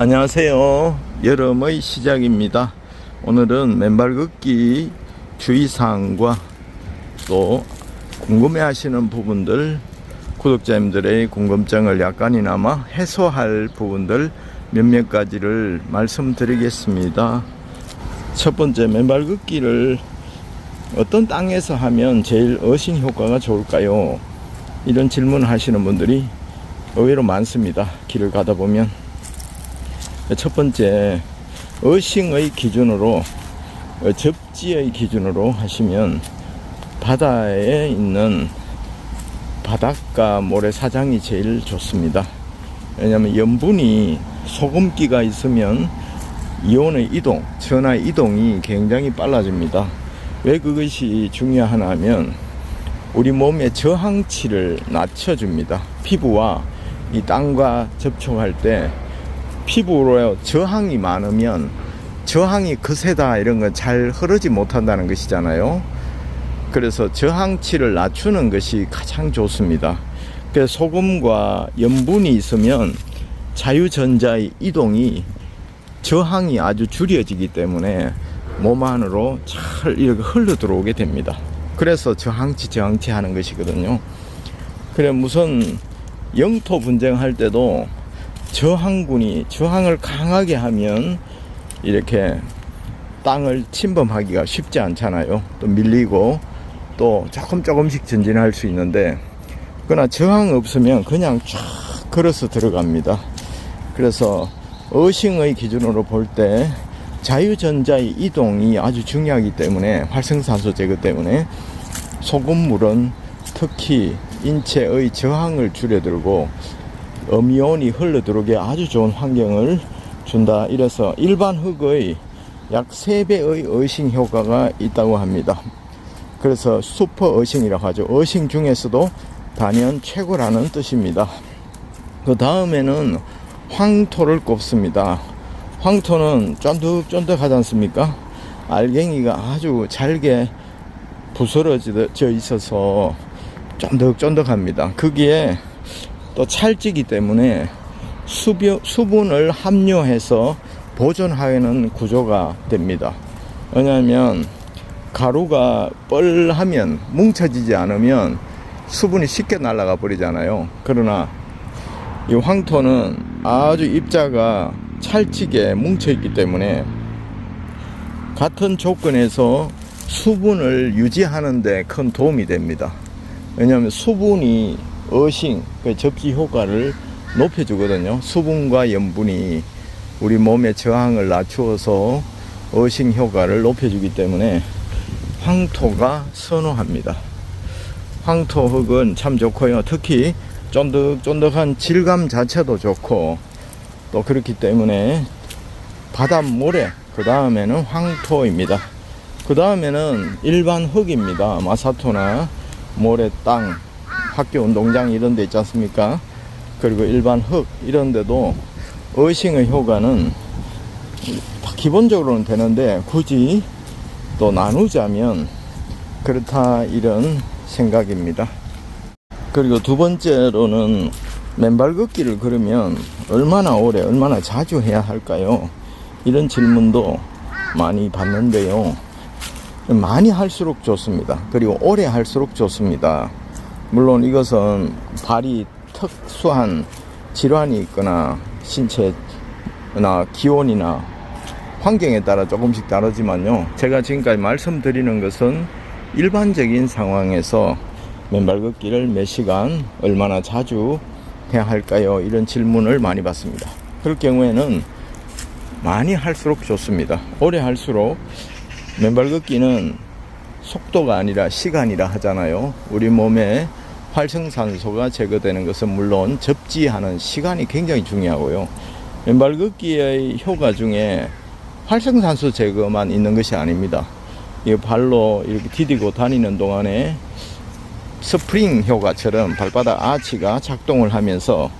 안녕하세요. 여름의 시작입니다. 오늘은 맨발 걷기 주의사항과 또 궁금해 하시는 부분들, 구독자님들의 궁금증을 약간이나마 해소할 부분들 몇몇 가지를 말씀드리겠습니다. 첫 번째, 맨발 걷기를 어떤 땅에서 하면 제일 어싱 효과가 좋을까요? 이런 질문을 하시는 분들이 의외로 많습니다. 길을 가다 보면. 첫 번째, 어싱의 기준으로, 접지의 기준으로 하시면 바다에 있는 바닷가 모래사장이 제일 좋습니다. 왜냐하면 염분이, 소금기가 있으면 이온의 이동, 전하의 이동이 굉장히 빨라집니다. 왜 그것이 중요하나 하면 우리 몸의 저항치를 낮춰줍니다. 피부와 이 땅과 접촉할 때 피부로 저항이 많으면 저항이 거세다 이런 건 잘 흐르지 못한다는 것이잖아요. 그래서 저항치를 낮추는 것이 가장 좋습니다. 그래서 소금과 염분이 있으면 자유전자의 이동이, 저항이 아주 줄여지기 때문에 몸 안으로 잘 이렇게 흘러 들어오게 됩니다. 그래서 저항치 하는 것이거든요. 그래, 무슨 영토 분쟁할 때도 저항군이 저항을 강하게 하면 이렇게 땅을 침범하기가 쉽지 않잖아요. 또 밀리고 또 조금씩 전진할 수 있는데, 그러나 저항 없으면 그냥 쫙 걸어서 들어갑니다. 그래서 어싱의 기준으로 볼 때 자유전자의 이동이 아주 중요하기 때문에, 활성산소 제거 때문에 소금물은 특히 인체의 저항을 줄여들고 음이온이 흘러들어오게 아주 좋은 환경을 준다. 이래서 일반 흙의 약 3배의 어싱 효과가 있다고 합니다. 그래서 슈퍼 어싱이라고 하죠. 어싱 중에서도 단연 최고라는 뜻입니다. 그 다음에는 황토를 꼽습니다. 황토는 쫀득쫀득하지 않습니까? 알갱이가 아주 잘게 부스러져 있어서 쫀득쫀득합니다. 거기에 또 찰지기 때문에 수분을 함유해서 보존하는 구조가 됩니다. 왜냐하면 가루가 뻘하면, 뭉쳐지지 않으면 수분이 쉽게 날아가 버리잖아요. 그러나 이 황토는 아주 입자가 찰지게 뭉쳐있기 때문에 같은 조건에서 수분을 유지하는 데 큰 도움이 됩니다. 왜냐하면 수분이 어싱, 접지 효과를 높여주거든요. 수분과 염분이 우리 몸의 저항을 낮추어서 어싱 효과를 높여주기 때문에 황토가 선호합니다. 황토 흙은 참 좋고요. 특히 쫀득쫀득한 질감 자체도 좋고, 또 그렇기 때문에 바닷모래, 그 다음에는 황토입니다. 그 다음에는 일반 흙입니다. 마사토나 모래 땅, 학교 운동장 이런 데 있지 않습니까? 그리고 일반 흙 이런 데도 어싱의 효과는 기본적으로는 되는데, 굳이 또 나누자면 그렇다, 이런 생각입니다. 그리고 두 번째로는 맨발 걷기를 걸으면 얼마나 오래, 얼마나 자주 해야 할까요? 이런 질문도 많이 받는데요. 많이 할수록 좋습니다. 그리고 오래 할수록 좋습니다. 물론 이것은 발이 특수한 질환이 있거나 신체나 기온이나 환경에 따라 조금씩 다르지만요, 제가 지금까지 말씀드리는 것은 일반적인 상황에서 맨발 걷기를 몇 시간, 얼마나 자주 해야 할까요? 이런 질문을 많이 받습니다. 그럴 경우에는 많이 할수록 좋습니다. 오래 할수록, 맨발 걷기는 속도가 아니라 시간이라 하잖아요. 우리 몸에 활성산소가 제거되는 것은 물론 접지하는 시간이 굉장히 중요하고요. 맨발 걷기의 효과 중에 활성산소 제거만 있는 것이 아닙니다. 이 발로 이렇게 디디고 다니는 동안에 스프링 효과처럼 발바닥 아치가 작동을 하면서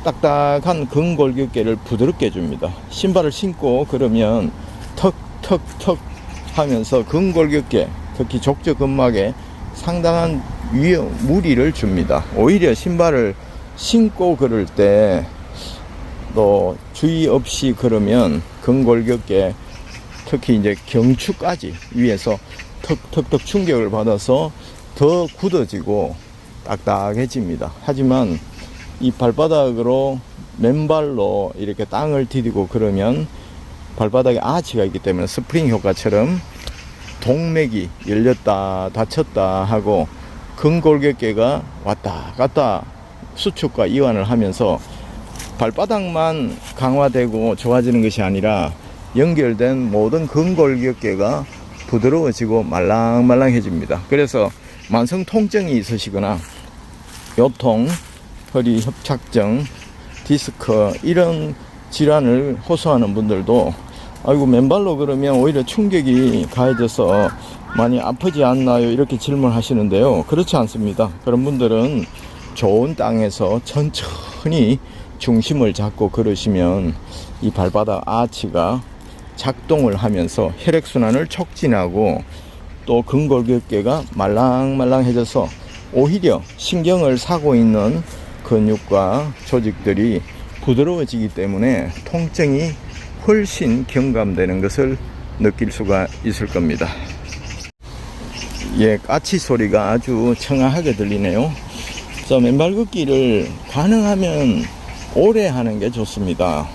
딱딱한 근골격계를 부드럽게 해줍니다. 신발을 신고 그러면 턱턱턱 하면서 근골격계, 특히 족저근막에 상당한 무리를 줍니다. 오히려 신발을 신고 걸을 때 또 주의 없이 걸으면 근골격계, 특히 이제 경추까지 위에서 턱턱턱 충격을 받아서 더 굳어지고 딱딱해집니다. 하지만 이 발바닥으로 맨발로 이렇게 땅을 디디고 그러면 발바닥에 아치가 있기 때문에 스프링 효과처럼 동맥이 열렸다 닫혔다 하고 근골격계가 왔다 갔다 수축과 이완을 하면서 발바닥만 강화되고 좋아지는 것이 아니라 연결된 모든 근골격계가 부드러워지고 말랑말랑해집니다. 그래서 만성 통증이 있으시거나 요통, 허리 협착증, 디스크 이런 질환을 호소하는 분들도 아이고 맨발로 걸으면 오히려 충격이 가해져서 많이 아프지 않나요? 이렇게 질문하시는데요. 그렇지 않습니다. 그런 분들은 좋은 땅에서 천천히 중심을 잡고 걸으시면 이 발바닥 아치가 작동을 하면서 혈액순환을 촉진하고 또 근골격계가 말랑말랑해져서 오히려 신경을 사고 있는 근육과 조직들이 부드러워지기 때문에 통증이 훨씬 경감되는 것을 느낄 수가 있을 겁니다. 예, 까치 소리가 아주 청아하게 들리네요. 자, 맨발 걷기를 가능하면 오래 하는 게 좋습니다.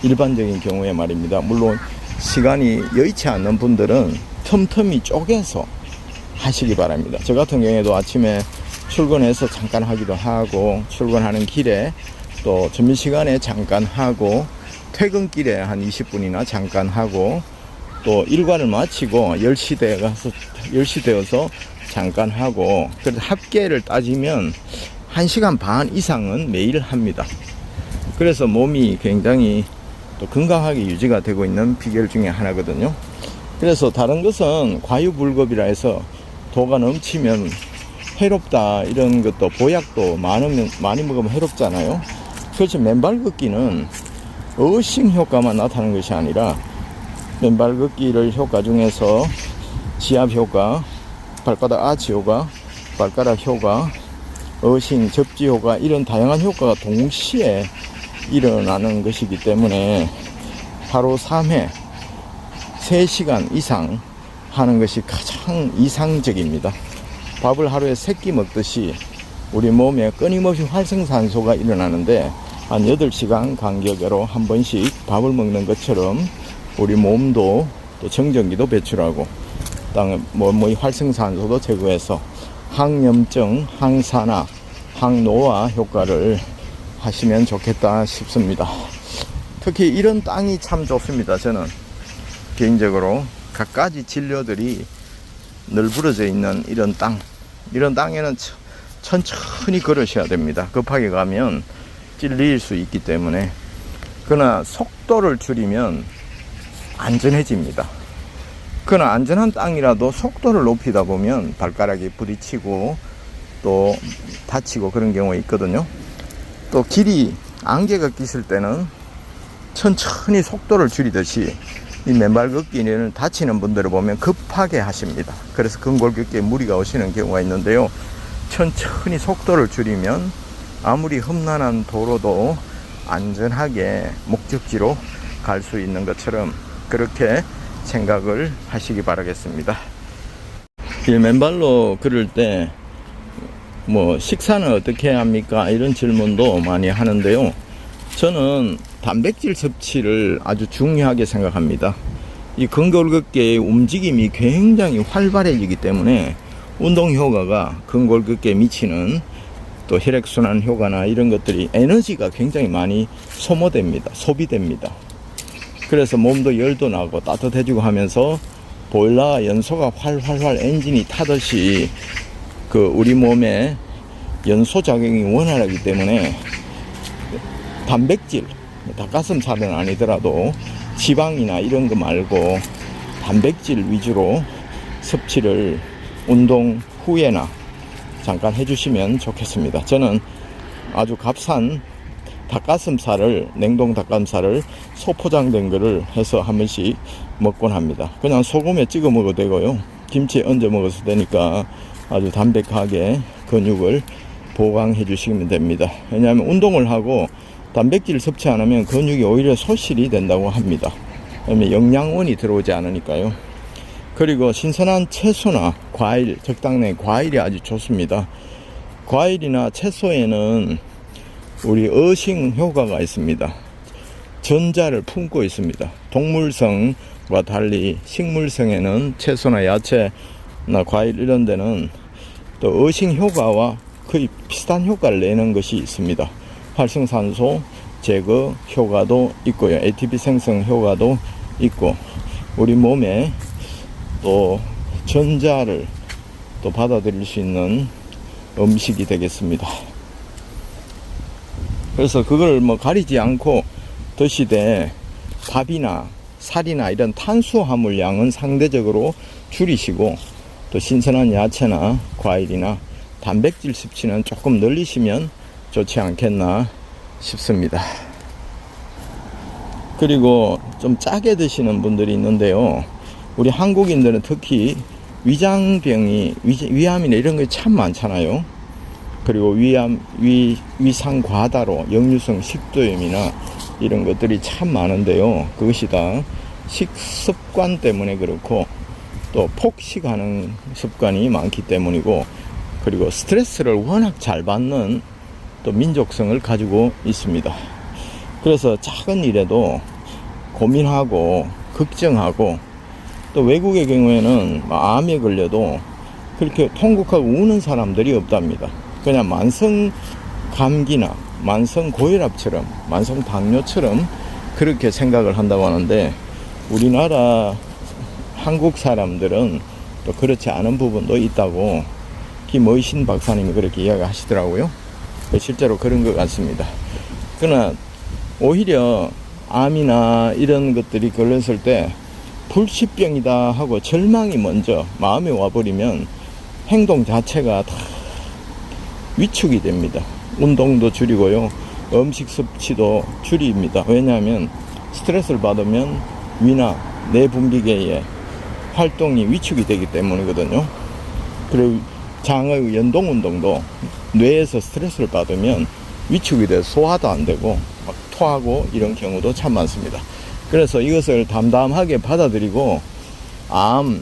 일반적인 경우에 말입니다. 물론 시간이 여의치 않는 분들은 틈틈이 쪼개서 하시기 바랍니다. 저 같은 경우에도 아침에 출근해서 잠깐 하기도 하고, 출근하는 길에 또 점심시간에 잠깐 하고, 퇴근길에 한 20분이나 잠깐 하고, 또 일과를 마치고 10시 되어서 잠깐 하고, 그래서 합계를 따지면 1시간 반 이상은 매일 합니다. 그래서 몸이 굉장히 또 건강하게 유지가 되고 있는 비결 중에 하나거든요. 그래서 다른 것은 과유불급이라 해서 도가 넘치면 해롭다 이런 것도, 보약도 많이 먹으면 해롭잖아요. 그렇죠. 맨발 걷기는 어싱 효과만 나타나는 것이 아니라 맨발 걷기를 효과 중에서 지압 효과, 발바닥 아치 효과, 발가락 효과, 어싱, 접지 효과 이런 다양한 효과가 동시에 일어나는 것이기 때문에 하루 3회 3시간 이상 하는 것이 가장 이상적입니다. 밥을 하루에 3끼 먹듯이 우리 몸에 끊임없이 활성산소가 일어나는데 한 8시간 간격으로 한 번씩 밥을 먹는 것처럼 우리 몸도 또 정전기도 배출하고 몸의 활성산소도 제거해서 항염증, 항산화, 항노화 효과를 하시면 좋겠다 싶습니다. 특히 이런 땅이 참 좋습니다. 저는 개인적으로 갖가지 진료들이 널브러져 있는 이런 땅에는 천천히 걸으셔야 됩니다. 급하게 가면 찔릴 수 있기 때문에. 그러나 속도를 줄이면 안전해집니다. 그러나 안전한 땅이라도 속도를 높이다 보면 발가락이 부딪히고 또 다치고 그런 경우가 있거든요. 또 길이 안개가 끼실 때는 천천히 속도를 줄이듯이 이 맨발 걷기는 다치는 분들을 보면 급하게 하십니다. 그래서 근골격계에 무리가 오시는 경우가 있는데요. 천천히 속도를 줄이면 아무리 험난한 도로도 안전하게 목적지로 갈 수 있는 것처럼 그렇게 생각을 하시기 바라겠습니다. 이 맨발로 걸을 때 식사는 어떻게 합니까? 이런 질문도 많이 하는데요. 저는 단백질 섭취를 아주 중요하게 생각합니다. 이 근골격계의 움직임이 굉장히 활발해지기 때문에 운동 효과가 근골격계에 미치는 또 혈액순환 효과나 이런 것들이 에너지가 굉장히 많이 소비됩니다. 그래서 몸도 열도 나고 따뜻해지고 하면서 보일러 연소가 활활 엔진이 타듯이 우리 몸에 연소 작용이 원활하기 때문에 단백질, 닭가슴살은 아니더라도 지방이나 이런 거 말고 단백질 위주로 섭취를 운동 후에나 잠깐 해주시면 좋겠습니다. 저는 아주 값싼 냉동 닭가슴살을 소포장된 거를 해서 한 번씩 먹곤 합니다. 그냥 소금에 찍어 먹어도 되고요. 김치에 얹어 먹어도 되니까 아주 담백하게 근육을 보강해 주시면 됩니다. 왜냐하면 운동을 하고 단백질 섭취 안 하면 근육이 오히려 소실이 된다고 합니다. 왜냐면 영양원이 들어오지 않으니까요. 그리고 신선한 채소나 과일, 적당량의 과일이 아주 좋습니다. 과일이나 채소에는 우리 어싱 효과가 있습니다. 전자를 품고 있습니다. 동물성과 달리 식물성에는 채소나 야채나 과일 이런 데는 또 어싱 효과와 거의 비슷한 효과를 내는 것이 있습니다. 활성산소 제거 효과도 있고요. ATP 생성 효과도 있고, 우리 몸에 또 전자를 또 받아들일 수 있는 음식이 되겠습니다. 그래서 그걸 뭐 가리지 않고 드시되 밥이나 살이나 이런 탄수화물 양은 상대적으로 줄이시고, 또 신선한 야채나 과일이나 단백질 섭취는 조금 늘리시면 좋지 않겠나 싶습니다. 그리고 좀 짜게 드시는 분들이 있는데요. 우리 한국인들은 특히 위장병이, 위암이나 이런 게 참 많잖아요. 그리고 위상 과다로 역류성 식도염이나 이런 것들이 참 많은데요. 그것이 다 식습관 때문에 그렇고, 또 폭식하는 습관이 많기 때문이고, 그리고 스트레스를 워낙 잘 받는 또 민족성을 가지고 있습니다. 그래서 작은 일에도 고민하고 걱정하고, 또 외국의 경우에는 암에 걸려도 그렇게 통곡하고 우는 사람들이 없답니다. 그냥 만성 감기나 만성 고혈압처럼, 만성 당뇨처럼 그렇게 생각을 한다고 하는데, 우리나라 한국 사람들은 또 그렇지 않은 부분도 있다고 김의신 박사님이 그렇게 이야기하시더라고요. 실제로 그런 것 같습니다. 그러나 오히려 암이나 이런 것들이 걸렸을 때 불치병이다 하고 절망이 먼저 마음에 와버리면 행동 자체가 다 위축이 됩니다. 운동도 줄이고요, 음식 섭취도 줄입니다. 왜냐하면 스트레스를 받으면 위나 내분비계의 활동이 위축이 되기 때문이거든요. 그리고 장의 연동운동도 뇌에서 스트레스를 받으면 위축이 돼서 소화도 안 되고 막 토하고 이런 경우도 참 많습니다. 그래서 이것을 담담하게 받아들이고, 암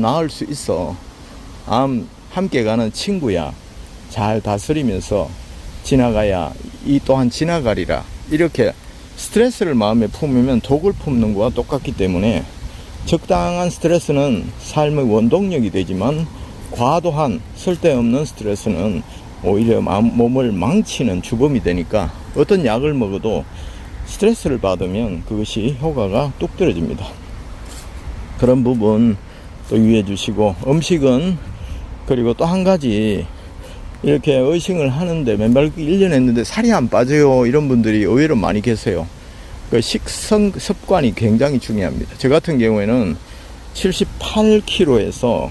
나을 수 있어, 암 함께 가는 친구야, 잘 다스리면서 지나가야 이 또한 지나가리라, 이렇게 스트레스를 마음에 품으면 독을 품는 것과 똑같기 때문에 적당한 스트레스는 삶의 원동력이 되지만, 과도한 쓸데없는 스트레스는 오히려 몸을 망치는 주범이 되니까 어떤 약을 먹어도 스트레스를 받으면 그것이 효과가 뚝 떨어집니다. 그런 부분 또 유의해 주시고, 음식은, 그리고 또 한 가지, 이렇게 의식을 하는데 맨발 1년 했는데 살이 안 빠져요, 이런 분들이 의외로 많이 계세요. 그 식성 습관이 굉장히 중요합니다. 저 같은 경우에는 78kg에서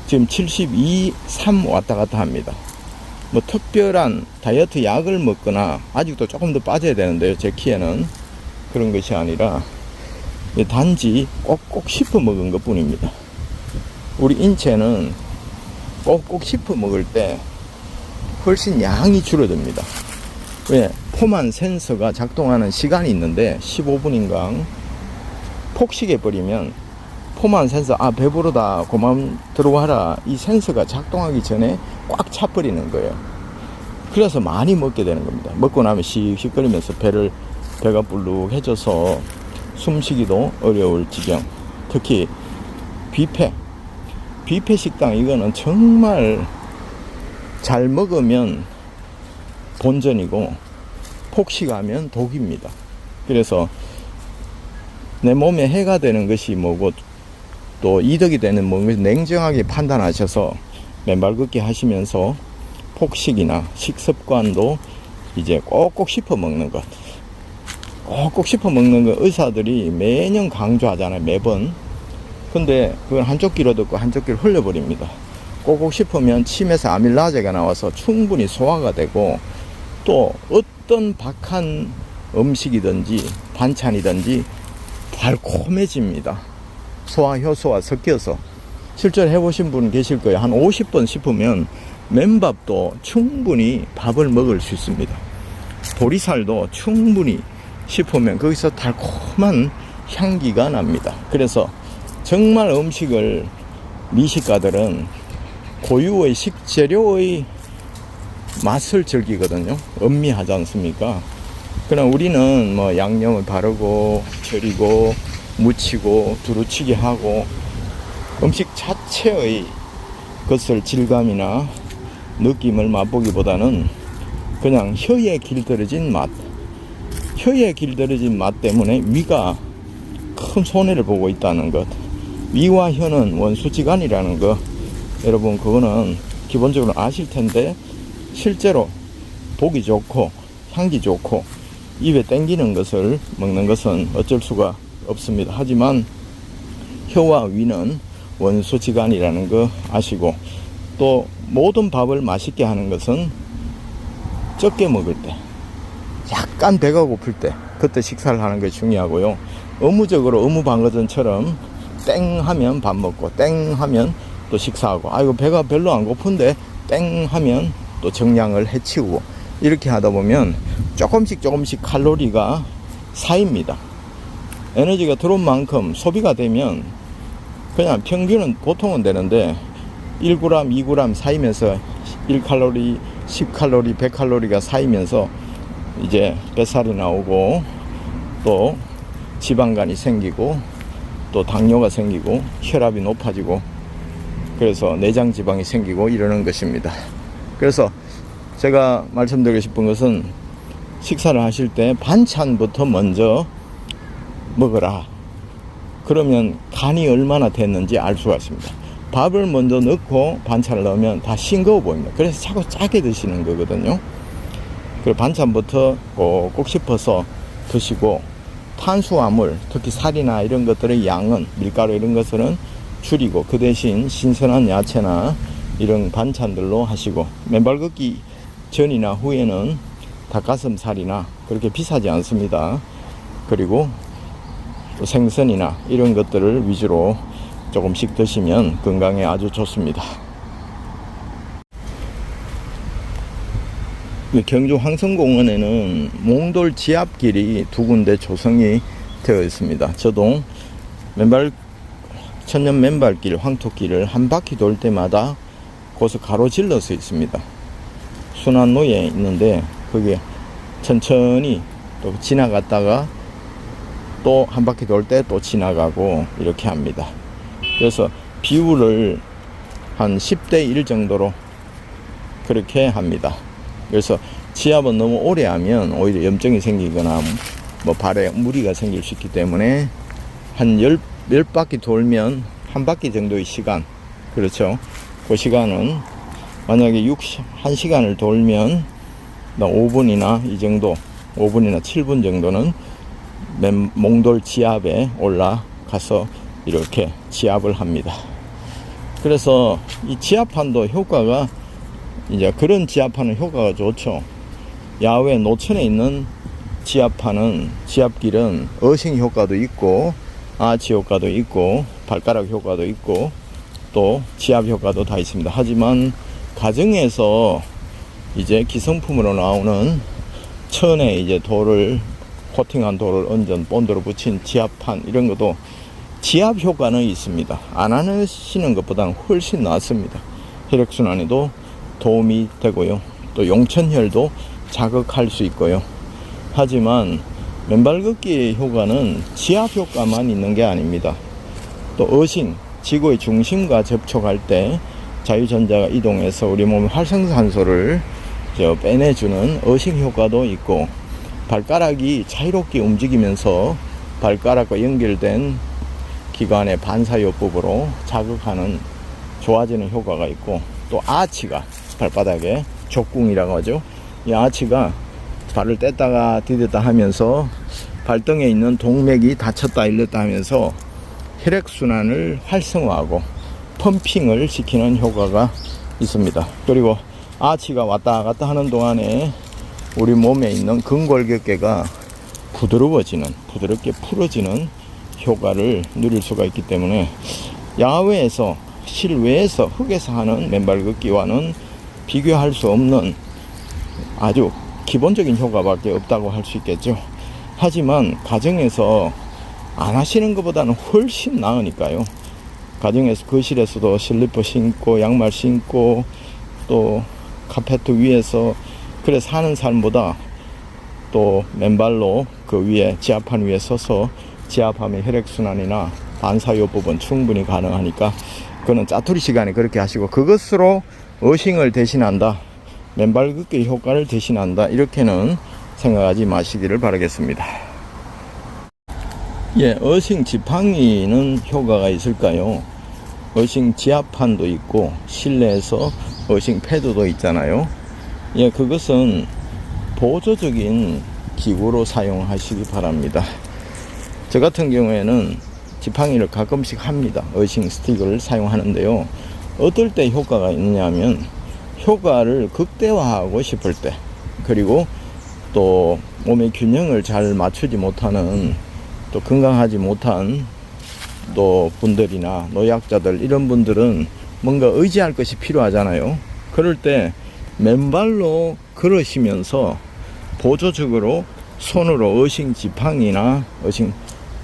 지금 72, 3 왔다 갔다 합니다. 뭐 특별한 다이어트 약을 먹거나, 아직도 조금 더 빠져야 되는데요, 제 키에는 그런 것이 아니라 단지 꼭꼭 씹어 먹은 것 뿐입니다. 우리 인체는 꼭꼭 씹어 먹을 때 훨씬 양이 줄어듭니다. 왜? 포만 센서가 작동하는 시간이 있는데 15분인가 폭식해버리면 포만 센서, 배부르다, 그만 들어와라, 이 센서가 작동하기 전에 꽉 차버리는 거예요. 그래서 많이 먹게 되는 겁니다. 먹고 나면 씩씩거리면서 배가 불룩해져서 숨쉬기도 어려울 지경. 특히 뷔페 식당, 이거는 정말 잘 먹으면 본전이고 폭식하면 독입니다. 그래서 내 몸에 해가 되는 것이 뭐고 또 이득이 되는 뭔가 냉정하게 판단하셔서 맨발 걷기 하시면서 폭식이나 식습관도 이제 꼭꼭 씹어 먹는 것, 꼭꼭 씹어 먹는 거 의사들이 매년 강조하잖아요, 매번. 근데 그건 한쪽 귀로 듣고 한쪽 귀로 흘려버립니다. 꼭꼭 씹으면 침에서 아밀라제가 나와서 충분히 소화가 되고, 또 어떤 박한 음식이든지 반찬이든지 달콤해집니다. 소화 효소와 섞여서. 실제로 해보신 분 계실 거예요. 한 50번 씹으면 맨밥도 충분히 밥을 먹을 수 있습니다. 보리쌀도 충분히 씹으면 거기서 달콤한 향기가 납니다. 그래서 정말 음식을 미식가들은 고유의 식재료의 맛을 즐기거든요. 음미하지 않습니까? 그러나 우리는 뭐 양념을 바르고 절이고 무치고 두루치기 하고 음식 자체의 것을 질감이나 느낌을 맛보기보다는 그냥 혀에 길들여진 맛, 혀에 길들여진 맛 때문에 위가 큰 손해를 보고 있다는 것. 위와 혀는 원수지간이라는 거, 여러분 그거는 기본적으로 아실 텐데 실제로 보기 좋고 향기 좋고 입에 땡기는 것을 먹는 것은 어쩔 수가 없습니다. 하지만 혀와 위는 원수지간이라는 거 아시고, 또 모든 밥을 맛있게 하는 것은 적게 먹을 때, 약간 배가 고플 때, 그때 식사를 하는 게 중요하고요. 의무적으로 의무방거전처럼 땡 하면 밥 먹고 땡 하면 또 식사하고, 아이고 배가 별로 안 고픈데 땡 하면 또 정량을 해치우고, 이렇게 하다 보면 조금씩 칼로리가 쌓입니다. 에너지가 들어온 만큼 소비가 되면 그냥 평균은 보통은 되는데 1g, 2g 쌓이면서 1칼로리, 10칼로리, 100칼로리가 쌓이면서 이제 뱃살이 나오고 또 지방간이 생기고 또 당뇨가 생기고 혈압이 높아지고, 그래서 내장 지방이 생기고 이러는 것입니다. 그래서 제가 말씀드리고 싶은 것은 식사를 하실 때 반찬부터 먼저 먹어라. 그러면 간이 얼마나 됐는지 알 수가 있습니다. 밥을 먼저 넣고 반찬을 넣으면 다 싱거워 보입니다. 그래서 자꾸 짜게 드시는 거거든요. 그 반찬부터 꼭꼭 씹어서 드시고, 탄수화물, 특히 살이나 이런 것들의 양은, 밀가루 이런 것들은 줄이고 그 대신 신선한 야채나 이런 반찬들로 하시고, 맨발 걷기 전이나 후에는 닭가슴살이나 그렇게 비싸지 않습니다. 그리고 또 생선이나 이런 것들을 위주로 조금씩 드시면 건강에 아주 좋습니다. 경주 황성공원에는 몽돌 지압길이 두 군데 조성이 되어 있습니다. 저도 천년 맨발길, 황토길을 한 바퀴 돌 때마다 곳을 가로질러서 있습니다. 순환로에 있는데 거기에 천천히 또 지나갔다가 또 한 바퀴 돌 때 또 지나가고 이렇게 합니다. 그래서 비율을 한 10대 1 정도로 그렇게 합니다. 그래서 지압은 너무 오래 하면 오히려 염증이 생기거나 뭐 발에 무리가 생길 수 있기 때문에 한 10바퀴 돌면 한 바퀴 정도의 시간, 그렇죠? 그 시간은 만약에 1시간을 돌면 5분이나 이 정도, 5분이나 7분 정도는 몽돌 지압에 올라가서 이렇게 지압을 합니다. 그래서 이 지압판도 효과가, 이제 그런 지압판은 효과가 좋죠. 야외 노천에 있는 지압길은 어싱 효과도 있고 아치 효과도 있고 발가락 효과도 있고 또 지압 효과도 다 있습니다. 하지만 가정에서 이제 기성품으로 나오는 천에 이제 코팅한 돌을 얹은 본드로 붙인 지압판, 이런 것도 지압 효과는 있습니다. 안 하시는 것보다는 훨씬 낫습니다. 혈액순환에도 도움이 되고요. 또 용천혈도 자극할 수 있고요. 하지만 맨발 걷기의 효과는 지압 효과만 있는 게 아닙니다. 또 어싱, 지구의 중심과 접촉할 때 자유전자가 이동해서 우리 몸의 활성산소를 빼내주는 어싱 효과도 있고, 발가락이 자유롭게 움직이면서 발가락과 연결된 기관의 반사요법으로 자극하는, 좋아지는 효과가 있고, 또 아치가 발바닥에 족궁이라고 하죠. 이 아치가 발을 뗐다가 디뎠다 하면서 발등에 있는 동맥이 닫혔다 열렸다 하면서 혈액순환을 활성화하고 펌핑을 시키는 효과가 있습니다. 그리고 아치가 왔다 갔다 하는 동안에 우리 몸에 있는 근골격계가 부드럽게 풀어지는 효과를 누릴 수가 있기 때문에 야외에서, 실외에서, 흙에서 하는 맨발 걷기와는 비교할 수 없는 아주 기본적인 효과밖에 없다고 할 수 있겠죠. 하지만 가정에서 안 하시는 것보다는 훨씬 나으니까요. 가정에서 거실에서도 슬리퍼 신고 양말 신고 또 카페트 위에서 그래 사는 삶보다 또 맨발로 그 위에 지압판 위에 서서 지압하면 혈액순환이나 반사요법은 충분히 가능하니까 그거는 짜투리 시간에 그렇게 하시고, 그것으로 어싱을 대신한다, 맨발 걷기 효과를 대신한다, 이렇게는 생각하지 마시기를 바라겠습니다. 예, 어싱 지팡이는 효과가 있을까요? 어싱 지압판도 있고 실내에서 어싱 패드도 있잖아요. 예, 그것은 보조적인 기구로 사용하시기 바랍니다. 저 같은 경우에는 지팡이를 가끔씩 합니다. 어싱 스틱을 사용하는데요. 어떨 때 효과가 있느냐 하면 효과를 극대화하고 싶을 때, 그리고 또 몸의 균형을 잘 맞추지 못하는, 또 건강하지 못한 또 분들이나 노약자들, 이런 분들은 뭔가 의지할 것이 필요하잖아요. 그럴 때 맨발로 걸으시면서 보조적으로 손으로 어싱 지팡이나 어싱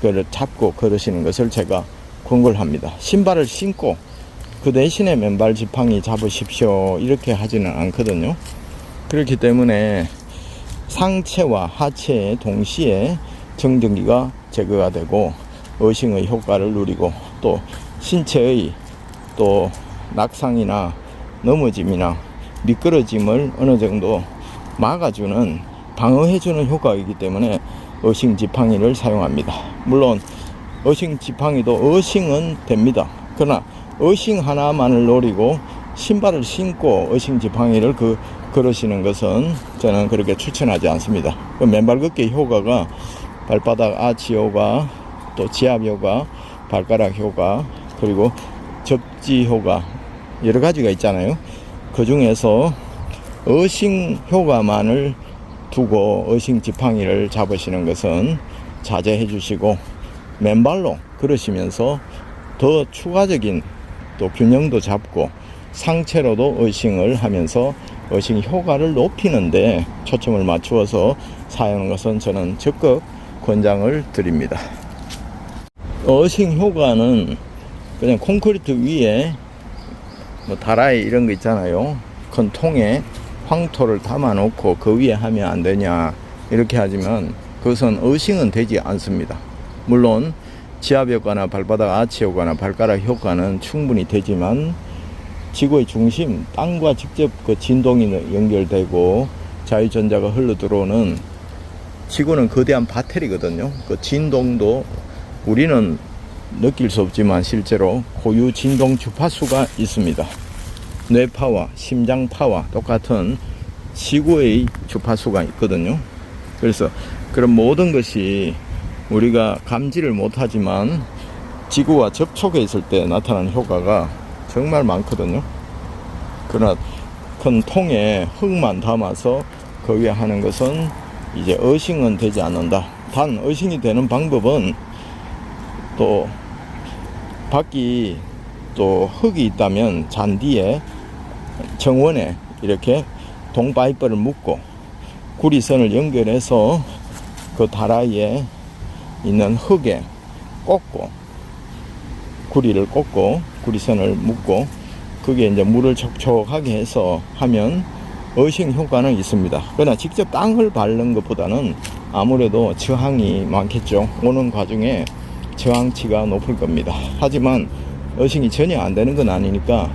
를 잡고 걸으시는 것을 제가 권고를 합니다. 신발을 신고 그 대신에 맨발 지팡이 잡으십시오, 이렇게 하지는 않거든요. 그렇기 때문에 상체와 하체에 동시에 정전기가 제거가 되고 어싱의 효과를 누리고, 또 신체의 또 낙상이나 넘어짐이나 미끄러짐을 어느 정도 막아주는, 방어해주는 효과이기 때문에 어싱 지팡이를 사용합니다. 물론 어싱 지팡이도 어싱은 됩니다. 그러나 어싱 하나만을 노리고 신발을 신고 어싱 지팡이를 걸으시는 것은 저는 그렇게 추천하지 않습니다. 맨발 걷기 효과가 발바닥 아치 효과, 또 지압 효과, 발가락 효과, 그리고 접지 효과, 여러 가지가 있잖아요. 그 중에서 어싱 효과만을 두고 어싱 지팡이를 잡으시는 것은 자제해 주시고, 맨발로 걸으시면서 더 추가적인 또 균형도 잡고 상체로도 어싱을 하면서 어싱 효과를 높이는데 초점을 맞추어서 사용하는 것은 저는 적극 권장을 드립니다. 어싱 효과는 그냥 콘크리트 위에 뭐 다라이 이런 거 있잖아요. 큰 통에 황토를 담아 놓고 그 위에 하면 안 되냐, 이렇게 하지만 그것은 어싱은 되지 않습니다. 물론 지압 효과나 발바닥 아치 효과나 발가락 효과는 충분히 되지만 지구의 중심, 땅과 직접 그 진동이 연결되고 자유전자가 흘러 들어오는, 지구는 거대한 배터리거든요. 그 진동도 우리는 느낄 수 없지만 실제로 고유 진동 주파수가 있습니다. 뇌파와 심장파와 똑같은 지구의 주파수가 있거든요. 그래서 그런 모든 것이 우리가 감지를 못하지만 지구와 접촉해 있을 때 나타나는 효과가 정말 많거든요. 그러나 큰 통에 흙만 담아서 그 위에 하는 것은 이제 어싱은 되지 않는다. 단 어싱이 되는 방법은 또 밖이 또 흙이 있다면 잔디에 정원에 이렇게 동파이프를 묶고 구리선을 연결해서 그 다라이에 있는 흙에 꽂고, 구리를 꽂고 구리선을 묶고 그게 이제 물을 촉촉하게 해서 하면 어싱 효과는 있습니다. 그러나 직접 땅을 밟는 것보다는 아무래도 저항이 많겠죠. 오는 과정에 저항치가 높을 겁니다. 하지만 어싱이 전혀 안 되는 건 아니니까,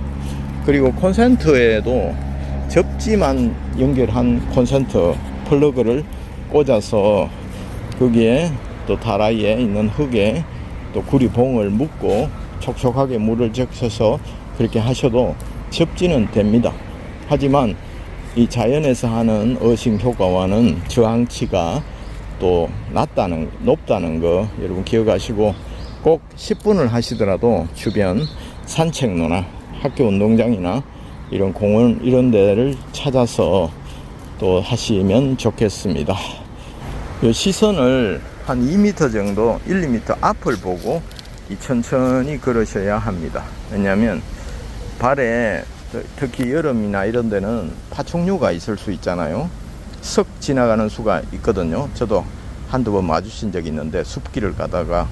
그리고 콘센트에도 접지만 연결한 콘센트 플러그를 꽂아서 거기에 또 다라이에 있는 흙에 또 구리봉을 묶고 촉촉하게 물을 적셔서 그렇게 하셔도 접지는 됩니다. 하지만 이 자연에서 하는 어싱 효과와는 저항치가 또 높다는 거 여러분 기억하시고, 꼭 10분을 하시더라도 주변 산책로나 학교 운동장이나 이런 공원 이런 데를 찾아서 또 하시면 좋겠습니다. 시선을 한 2m 정도, 1, 2m 앞을 보고 천천히 걸으셔야 합니다. 왜냐하면 발에 특히 여름이나 이런 데는 파충류가 있을 수 있잖아요. 석 지나가는 수가 있거든요. 저도 한두 번 마주친 적이 있는데 숲길을 가다가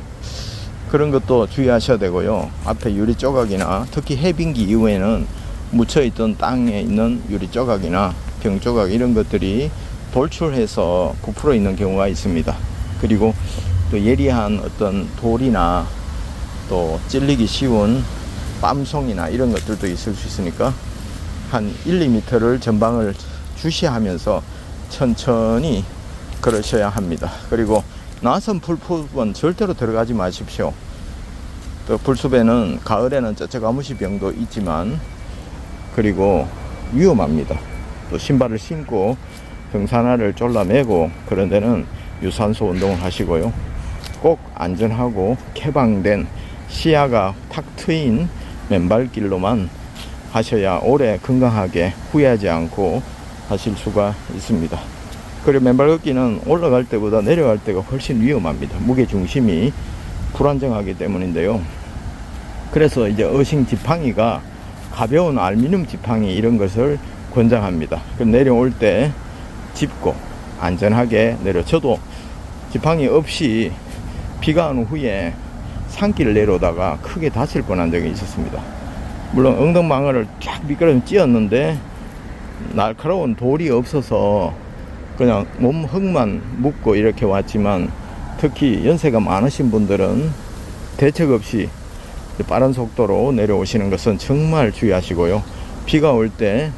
그런 것도 주의하셔야 되고요. 앞에 유리 조각이나 특히 해빙기 이후에는 묻혀있던 땅에 있는 유리 조각이나 병 조각 이런 것들이 돌출해서 부풀어 있는 경우가 있습니다. 그리고 또 예리한 어떤 돌이나 또 찔리기 쉬운 빰송이나 이런 것들도 있을 수 있으니까 한 1, 2m를 전방을 주시하면서 천천히 걸으셔야 합니다. 그리고 나선 풀숲은 절대로 들어가지 마십시오. 또 풀숲에는 가을에는 쩌쩌가무시 병도 있지만 그리고 위험합니다. 또 신발을 신고 등산화를 졸라매고 그런 데는 유산소 운동을 하시고요. 꼭 안전하고 개방된 시야가 탁 트인 맨발길로만 하셔야 오래 건강하게 후회하지 않고 하실 수가 있습니다. 그리고 맨발 걷기는 올라갈 때보다 내려갈 때가 훨씬 위험합니다. 무게 중심이 불안정하기 때문인데요. 그래서 이제 어싱 지팡이가 가벼운 알루미늄 지팡이 이런 것을 권장합니다. 그럼 내려올 때 짚고 안전하게 내려. 저도 지팡이 없이 비가 온 후에 산길을 내려오다가 크게 다칠 뻔한 적이 있었습니다. 물론 엉덩방아를 쫙 미끄러져 찧었는데 날카로운 돌이 없어서 그냥 몸 흙만 묻고 이렇게 왔지만 특히 연세가 많으신 분들은 대책 없이 빠른 속도로 내려오시는 것은 정말 주의하시고요. 비가 올 때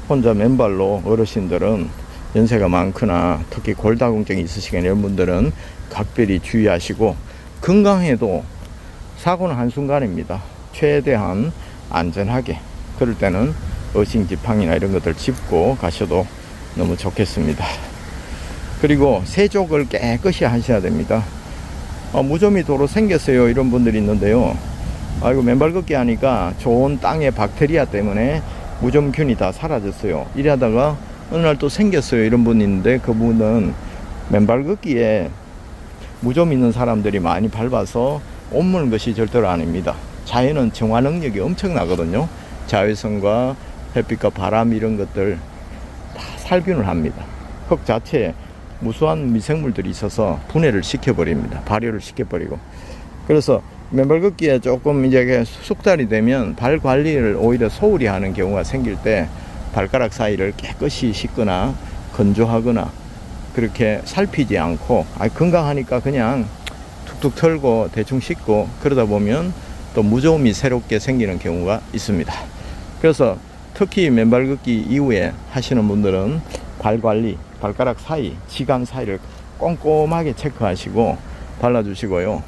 혼자 맨발로 어르신들은 연세가 많거나 특히 골다공증이 있으시거나 이런 분들은 각별히 주의하시고 건강해도 사고는 한순간입니다. 최대한 안전하게 그럴 때는 어싱 지팡이나 이런 것들 짚고 가셔도 너무 좋겠습니다. 그리고 세족을 깨끗이 하셔야 됩니다. 무좀이 도로 생겼어요 이런 분들이 있는데요. 아이고 맨발 걷기 하니까 좋은 땅의 박테리아 때문에 무좀균이 다 사라졌어요. 이러다가 어느 날 또 생겼어요 이런 분이 있는데 그분은 맨발 걷기에 무좀 있는 사람들이 많이 밟아서 옮는 것이 절대로 아닙니다. 자연은 정화 능력이 엄청나거든요. 자외선과 햇빛과 바람 이런 것들 다 살균을 합니다. 흙 자체에 무수한 미생물들이 있어서 분해를 시켜버립니다. 발효를 시켜버리고. 그래서 맨발 걷기에 조금 이제 숙달이 되면 발 관리를 오히려 소홀히 하는 경우가 생길 때 발가락 사이를 깨끗이 씻거나 건조하거나 그렇게 살피지 않고 건강하니까 그냥 툭툭 털고 대충 씻고 그러다 보면 또 무좀이 새롭게 생기는 경우가 있습니다. 그래서 특히 맨발 걷기 이후에 하시는 분들은 발 관리, 발가락 사이, 지간 사이를 꼼꼼하게 체크하시고 발라주시고요.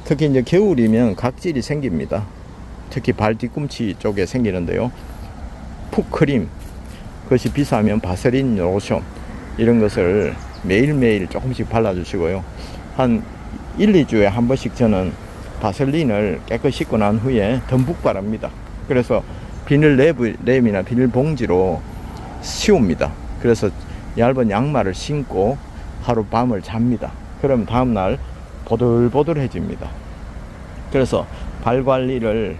특히 이제 겨울이면 각질이 생깁니다. 특히 발 뒤꿈치 쪽에 생기는데요. 풋크림, 그것이 비싸면 바세린 로션 이런 것을 매일매일 조금씩 발라주시고요. 한 1, 2주에 한 번씩 저는 바셀린을 깨끗이 씻고 난 후에 듬뿍 바릅니다. 그래서 비닐 랩이나 비닐 봉지로 씌웁니다. 그래서 얇은 양말을 신고 하루 밤을 잡니다. 그럼 다음날 보들보들해집니다. 그래서 발 관리를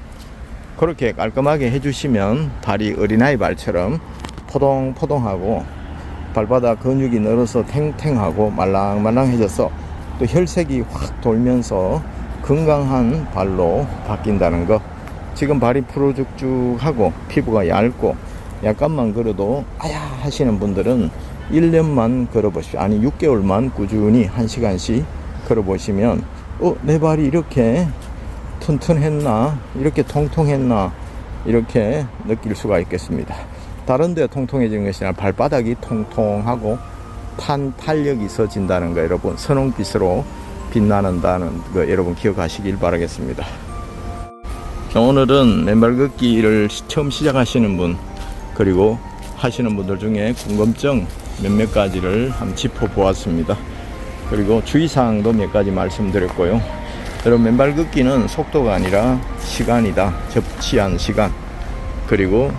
그렇게 깔끔하게 해주시면 발이 어린아이 발처럼 포동포동하고 발바닥 근육이 늘어서 탱탱하고 말랑말랑해져서 또 혈색이 확 돌면서 건강한 발로 바뀐다는 거. 지금 발이 푸르죽죽하고 피부가 얇고 약간만 걸어도 아야 하시는 분들은 1년만 걸어보십시오. 아니 6개월만 꾸준히 1시간씩 걸어보시면 내 발이 이렇게 튼튼했나 이렇게 통통했나 이렇게 느낄 수가 있겠습니다. 다른 데 통통해지는 것이 아니라 발바닥이 통통하고 탄력이 있어진다는 거 여러분 선홍빛으로 빛나는다는 거 여러분 기억하시길 바라겠습니다. 오늘은 맨발 걷기를 처음 시작하시는 분 그리고 하시는 분들 중에 궁금증 몇몇 가지를 한번 짚어보았습니다. 그리고 주의사항도 몇 가지 말씀드렸고요. 여러분 맨발 걷기는 속도가 아니라 시간이다. 접치한 시간 그리고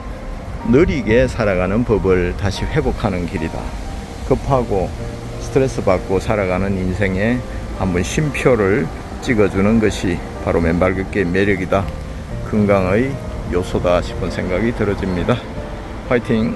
느리게 살아가는 법을 다시 회복하는 길이다. 급하고 스트레스 받고 살아가는 인생에 한번 쉼표를 찍어주는 것이 바로 맨발 걷기의 매력이다. 건강의 요소다 싶은 생각이 들어집니다. 화이팅!